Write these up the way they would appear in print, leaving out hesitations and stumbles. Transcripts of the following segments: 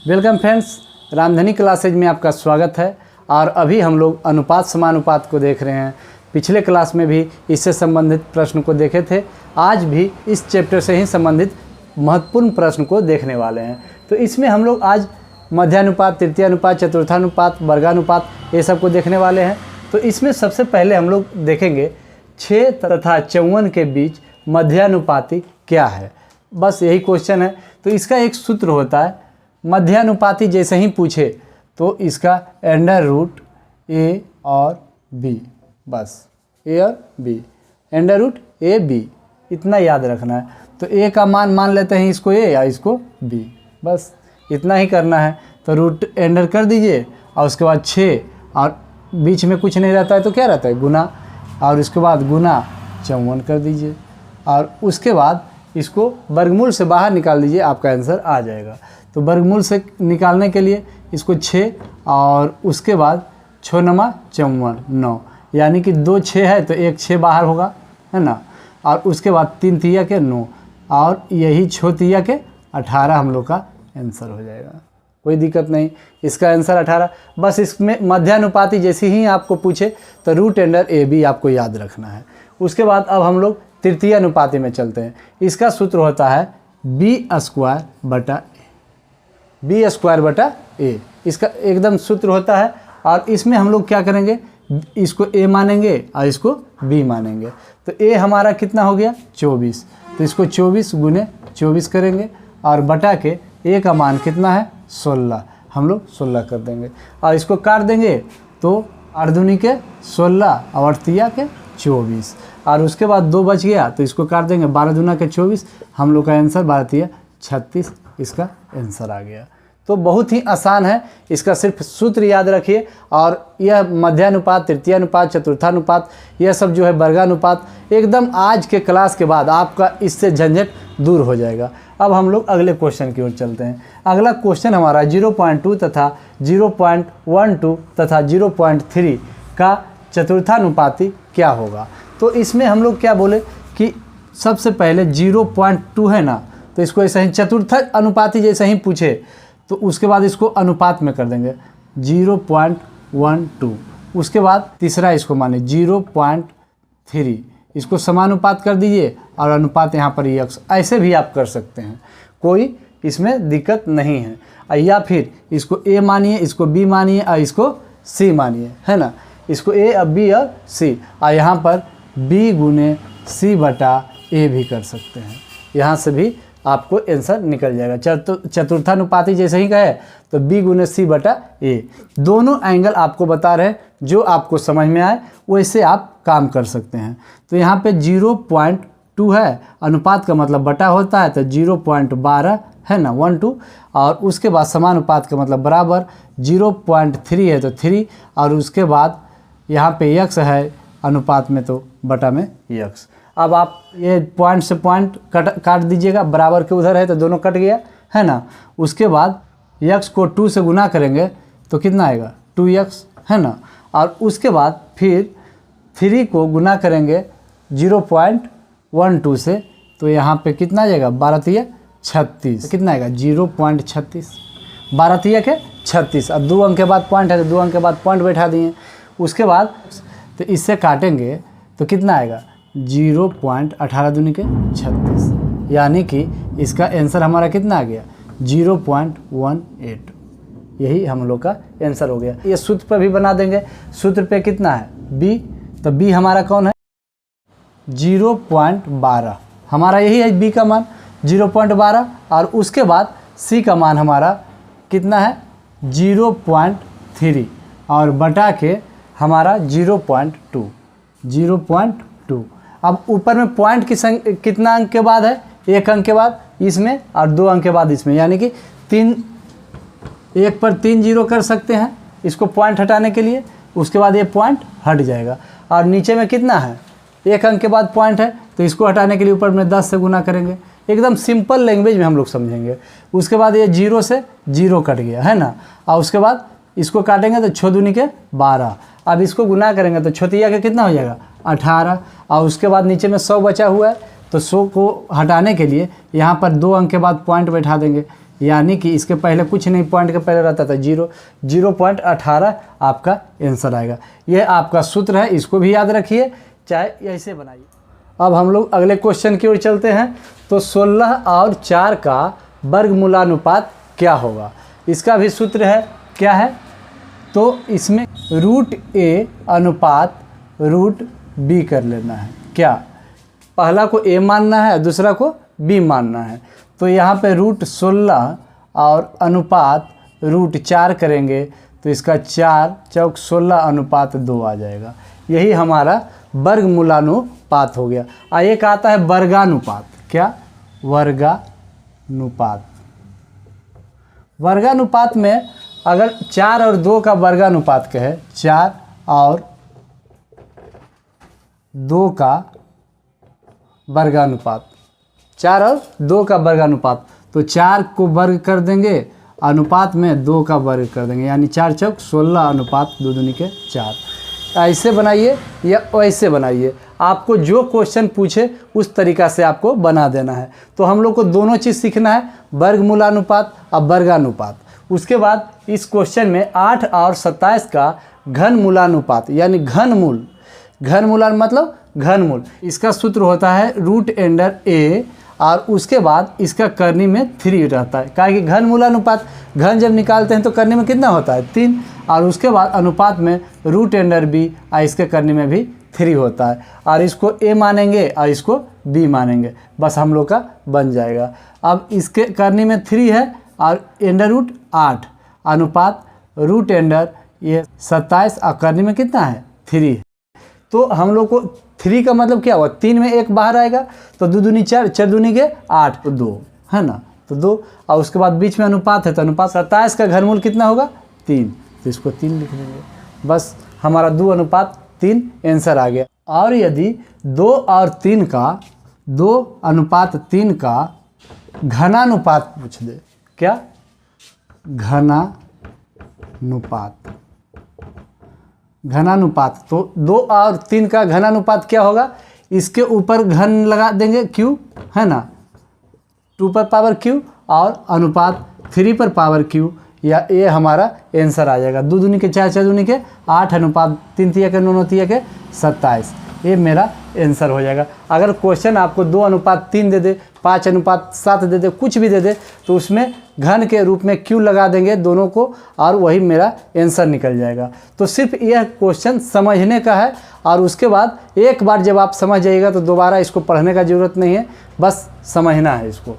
Welcome friends, Ramdhani classes में आपका स्वागत है। और अभी हम लोग अनुपात समानुपात को देख रहे हैं। पिछले क्लास में भी इससे संबंधित प्रश्न को देखे थे। आज भी इस चैप्टर से ही संबंधित महत्वपूर्ण प्रश्न को देखने वाले हैं। तो इसमें हम लोग आज मध्यानुपात, तृतीयानुपात, चतुर्थानुपात, वर्गानुपात ये सब को देखने वाले हैं। तो इसमें सबसे पहले हम लोग देखेंगे 6 तथा 54 के बीच मध्यानुपाती क्या है। बस यही क्वेश्चन है। तो इसका एक सूत्र होता है, मध्यानुपाती जैसे ही पूछे तो इसका अंडर रूट ए और बी, बस ए और B, under root A B, इतना याद रखना है। तो ए का मान मान लेते हैं इसको ए या इसको बी, बस इतना ही करना है। तो रूट अंडर कर दीजिए और उसके बाद 6 और बीच में कुछ नहीं रहता है तो क्या रहता है, गुना, और उसके बाद गुना 54 कर दीजिए और उसके बाद इसको वर्गमूल से बाहर निकाल दीजिए, आपका आंसर आ जाएगा। तो वर्गमूल से निकालने के लिए इसको 6 और उसके बाद 6 नमा 54, 9, यानी कि 2 6 है तो एक 6 बाहर होगा, है ना। और उसके बाद 3 तिया के 9 और यही 6 तिया के 18 हम लोग का आंसर हो जाएगा। कोई दिक्कत नहीं, इसका आंसर 18। बस इसमें मध्यानुपाती जैसे ही आपको पूछे तो रूट अंडर ए बी आपको याद रखना है। उसके बाद अब हम लोग तृतीय अनुपाती में चलते हैं। इसका सूत्र होता है बी स्क्वायर बटा ए, इसका एकदम सूत्र होता है। और इसमें हम लोग क्या करेंगे, इसको ए मानेंगे और इसको बी मानेंगे। तो ए हमारा कितना हो गया 24, तो इसको 24 गुने 24 करेंगे और बटा के ए का मान कितना है 16, हम लोग 16 कर देंगे और इसको काट देंगे तो 8 दूनी के 16 और 8 तिया के 24 और उसके बाद 2 बच गया तो इसको काट देंगे, 12 दूना के 24, हम लोग का आंसर 12 तिया 36, इसका आंसर आ गया। तो बहुत ही आसान है, इसका सिर्फ सूत्र याद रखिए। और यह मध्यानुपात, तृतीयानुपात, चतुर्थानुपात, यह सब जो है वर्गानुपात, एकदम आज के क्लास के बाद आपका इससे झंझट दूर हो जाएगा। अब हम लोग अगले क्वेश्चन की ओर चलते हैं। अगला क्वेश्चन हमारा 0.2 तथा 0.12 तथा 0.3 का चतुर्थानुपाती क्या होगा। तो इसमें हम लोग क्या बोले कि सबसे पहले 0.2 है ना, तो इसको ऐसे ही चतुर्थ अनुपाती जैसे ही पूछे तो उसके बाद इसको अनुपात में कर देंगे 0.12, उसके बाद तीसरा इसको माने 0.3, इसको समानुपात कर दीजिए और अनुपात यहाँ पर यक्स, ऐसे भी आप कर सकते हैं, कोई इसमें दिक्कत नहीं है। या फिर इसको ए मानिए, इसको बी मानिए और इसको सी मानिए, है ना। इसको ए और बी और सी, और यहाँ पर बी गुने सी बटा ए भी कर सकते हैं, यहाँ से भी आपको आंसर निकल जाएगा। चतुर्थानुपाती जैसे ही कहे तो बी गुने सी बटा ए, दोनों एंगल आपको बता रहे हैं, जो आपको समझ में आए वैसे आप काम कर सकते हैं। तो यहाँ पे 0.2 है, अनुपात का मतलब बटा होता है, तो 0.12 है ना, 12, और उसके बाद समानुपात का मतलब बराबर, 0.3 है तो 3, और उसके बाद यहाँ पे यक्स है अनुपात में तो बटा में यक्स। अब आप ये पॉइंट से पॉइंट काट दीजिएगा, बराबर के उधर है तो दोनों कट गया, है ना। उसके बाद यक्स को 2 से गुना करेंगे तो कितना आएगा 2x, है ना। और उसके बाद फिर 3 को गुना करेंगे 0.12 से तो यहाँ पे कितना आ जाएगा 12 तिया 36, कितना आएगा 0.36, 12 तिया के 36, अब 2 अंक के बाद पॉइंट है तो 2 अंक के बाद पॉइंट बैठा दिए। उसके बाद तो इससे काटेंगे तो कितना आएगा 0.18 दूनी के 36, यानी कि इसका आंसर हमारा कितना आ गया 0.18, यही हम लोग का आंसर हो गया। ये सूत्र पर भी बना देंगे, सूत्र पे कितना है b, तो b हमारा कौन है 0.12, हमारा यही है b का मान 0.12, और उसके बाद c का मान हमारा कितना है 0.3 और बटा के हमारा 0.2। अब ऊपर में पॉइंट की संख्या कितना अंक के बाद है, 1 अंक के बाद इसमें और 2 अंक के बाद इसमें, यानी कि 1 पर 3 जीरो कर सकते हैं इसको पॉइंट हटाने के लिए। उसके बाद ये पॉइंट हट जाएगा और नीचे में कितना है 1 अंक के बाद पॉइंट है तो इसको हटाने के लिए ऊपर में 10 से गुना करेंगे, एकदम सिंपल लैंग्वेज में हम लोग समझेंगे। उसके बाद ये 0 से 0 कट गया, है ना। और उसके बाद इसको काटेंगे तो 6 दूनी के 12, अब इसको गुना करेंगे तो 6 तिया के कितना हो जाएगा 18, और उसके बाद नीचे में 100 बचा हुआ है तो 100 को हटाने के लिए यहाँ पर 2 अंक के बाद पॉइंट बैठा देंगे, यानी कि इसके पहले कुछ नहीं, पॉइंट के पहले रहता था 0.18 आपका आंसर आएगा। यह आपका सूत्र है, इसको भी याद रखिए, चाहे ऐसे बनाइए। अब हम लोग अगले क्वेश्चन की ओर चलते हैं। तो 16 और 4 का वर्गमूलानुपात क्या होगा? इसका भी सूत्र है, क्या है? तो इसमें √a अनुपात √b कर लेना है। क्या? पहला को a मानना है, दूसरा को b मानना है। तो यहाँ पे √16 और अनुपात √4 करेंगे तो इसका 4 चौक 16 अनुपात 2 आ जाएगा। यही हमारा वर्गमूलानुपात हो गया। एक आता है वर्गानुपात। क्या? वर्गानुपात। वर्गानुपात में अगर 4 और 2 का वर्गानुपात कहे, 4 और 2 का वर्गानुपात, 4 और 2 का वर्गानुपात, तो 4 को वर्ग कर देंगे, अनुपात में 2 का वर्ग कर देंगे, यानी 4 चौक 16 अनुपात 2 दूनी के 4। ऐसे बनाइए या वैसे बनाइए, आपको जो क्वेश्चन पूछे उस तरीक़ा से आपको बना देना है। तो हम लोग को दोनों चीज़ सीखना है, वर्गमूलानुपात और वर्गानुपात। उसके बाद इस क्वेश्चन में 8 और 27 का घनमूलानुपात, यानी घनमूल। घनमूला मतलब घनमूल, इसका सूत्र होता है √a और उसके बाद इसका करनी में 3 रहता है। क्या कि घनमूलानुपात, घन जब निकालते हैं तो करनी में कितना होता है? 3, और उसके बाद अनुपात में √b और इसके करनी में भी 3 होता है। और इसको a मानेंगे और इसको b मानेंगे, बस हम लोग का बन जाएगा। अब इसके करनी में 3 है और √8 अनुपात √, ये 27 और करनी में कितना है? 3 है। तो हम लोग को 3 का मतलब क्या हुआ? 3 में 1 बाहर आएगा, तो 2 दूनी 4, 4 दूनी के 8, तो 2 है ना, तो 2। और उसके बाद बीच में अनुपात है, तो अनुपात 27 का घनमूल कितना होगा? 3, तो इसको 3 लिख देंगे, बस हमारा 2 अनुपात 3 आंसर आ गया। और यदि 2 और 3 का 2 अनुपात 3 का घनानुपात पूछ दे, क्या? घनानुपात। घनानुपात, तो 2 और 3 का घनानुपात क्या होगा? इसके ऊपर घन लगा देंगे q, है ना, 2 पर पावर q, और अनुपात 3 पर पावर q, या ये हमारा आंसर आ जाएगा। 2 दूनी के 4, 4 दूनी के 8 अनुपात 3 तिया के 9 तिया के 27, ये मेरा आंसर हो जाएगा। अगर क्वेश्चन आपको 2 अनुपात 3 दे दे, 5 अनुपात 7 दे दे, कुछ भी दे दे, तो उसमें घन के रूप में q लगा देंगे दोनों को, और वही मेरा आंसर निकल जाएगा। तो सिर्फ यह क्वेश्चन समझने का है, और उसके बाद एक बार जब आप समझ जाइएगा तो दोबारा इसको पढ़ने का ज़रूरत नहीं है, बस समझना है इसको।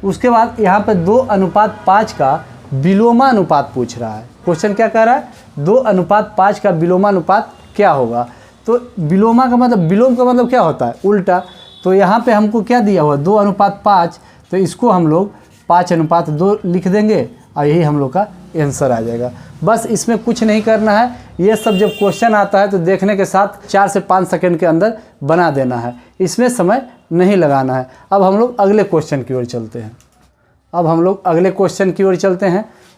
उसके बाद यहाँ पर 2 अनुपात 5 का विलोमानुपात पूछ रहा है। क्वेश्चन क्या कह रहा है? 2 अनुपात 5 का विलोमानुपात क्या होगा? तो विलोमा का मतलब, विलोम का मतलब क्या होता है? उल्टा। तो यहाँ पे हमको क्या दिया हुआ? 2 अनुपात 5, तो इसको हम लोग 5 अनुपात 2 लिख देंगे, और यही हम लोग का आंसर आ जाएगा। बस इसमें कुछ नहीं करना है, ये सब जब क्वेश्चन आता है तो देखने के साथ 4 से 5 सेकंड के अंदर बना देना है, इसमें समय नहीं लगाना है। अब हम लोग अगले क्वेश्चन की ओर चलते हैं।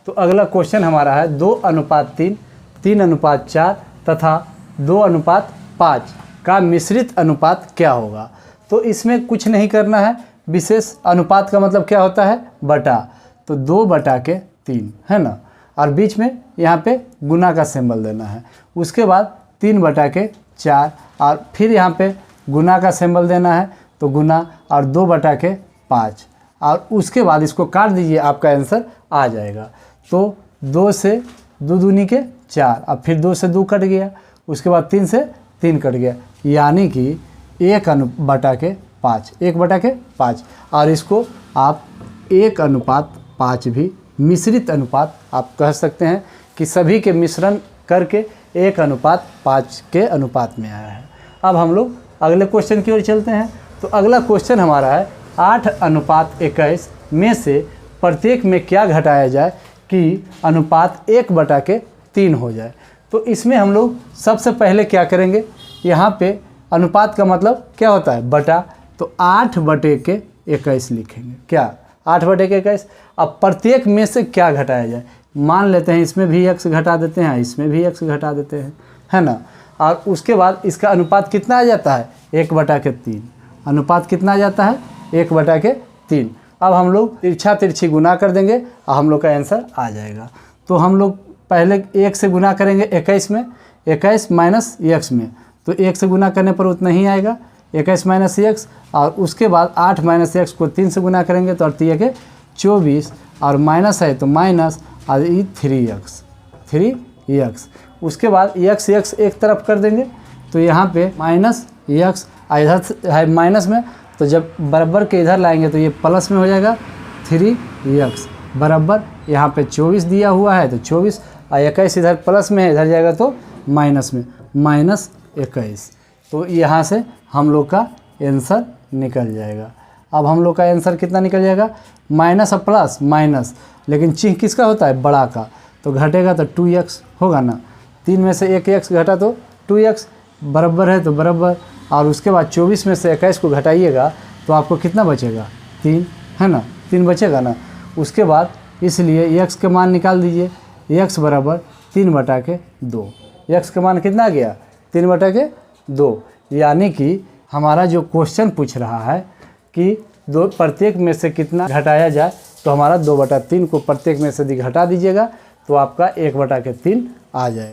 तो अगला क्वेश्चन हमारा है 2 अनुपात 3, 3 अनुपात 4 तथा 2 अनुपात 5 का मिश्रित अनुपात क्या होगा? तो इसमें कुछ नहीं करना है, विशेष अनुपात का मतलब क्या होता है? बटा। तो 2/3 है ना, और बीच में यहाँ पे गुना का सिंबल देना है। उसके बाद 3/4, और फिर यहाँ पे गुना का सिंबल देना है, तो गुना, और 2/5, और उसके बाद इसको काट दीजिए, आपका आंसर आ जाएगा। तो 2 से 2 दूनी के 4, अब फिर 2 से 2 कट गया, उसके बाद 3 से 3 कट गया, यानी कि 1/5, 1/5, और इसको आप 1/5 भी मिश्रित अनुपात आप कह सकते हैं, कि सभी के मिश्रण करके 1/5 के अनुपात में आया है। अब हम लोग अगले क्वेश्चन की ओर चलते हैं। तो अगला क्वेश्चन हमारा है 8/21 में से प्रत्येक में क्या घटाया जाए कि अनुपात 1/3 हो जाए। तो इसमें हम लोग सबसे पहले क्या करेंगे? यहाँ पे अनुपात का मतलब क्या होता है? बटा। तो 8/21 लिखेंगे। क्या? 8/21। अब प्रत्येक में से क्या घटाया जाए? मान लेते हैं इसमें भी x घटा देते हैं, इसमें भी x घटा देते हैं, है ना। और उसके बाद इसका अनुपात कितना आ जाता है? 1/3। अनुपात कितना आ जाता है? 1/3। अब हम लोग तिरछा तिरछी गुना कर देंगे और हम लोग का आंसर आ जाएगा। तो हम लोग पहले 1 से गुना करेंगे 21 में, 21 माइनस x में, तो 1 से गुना करने पर उतना ही आएगा 21 माइनस x, और उसके बाद 8 माइनस x को 3 से गुना करेंगे तो 24, और माइनस है तो माइनस, और 3x, उसके बाद x एक तरफ कर देंगे तो यहाँ पे माइनस x, इधर है माइनस में, तो जब बराबर के इधर लाएंगे तो ये प्लस में हो जाएगा 3x बराबर, यहाँ पे 24 दिया हुआ है तो 24, और 21 इधर प्लस में है, इधर जाएगा तो माइनस में, -21। तो यहाँ से हम लोग का आंसर निकल जाएगा। अब हम लोग का आंसर कितना निकल जाएगा, माइनस और प्लस माइनस, लेकिन चिन्ह किसका होता है, बड़ा का, तो घटेगा तो 2x होगा ना, 3 में से 1 x घटा तो 2x बराबर है तो बराबर, और उसके बाद 24 में से 21 को घटाइएगा तो आपको कितना बचेगा, 3 है ना, 3 बचेगा ना। उसके बाद इसलिए x के मान निकाल दीजिए, x बराबर 3/2, x का मान कितना आ गया, 3/2, यानी कि हमारा जो क्वेश्चन पूछ रहा है कि प्रत्येक में से कितना घटाया जाए, तो हमारा 2/3 को प्रत्येक में से घटा दीजिएगा तो आपका 1/3 आ जाएगा।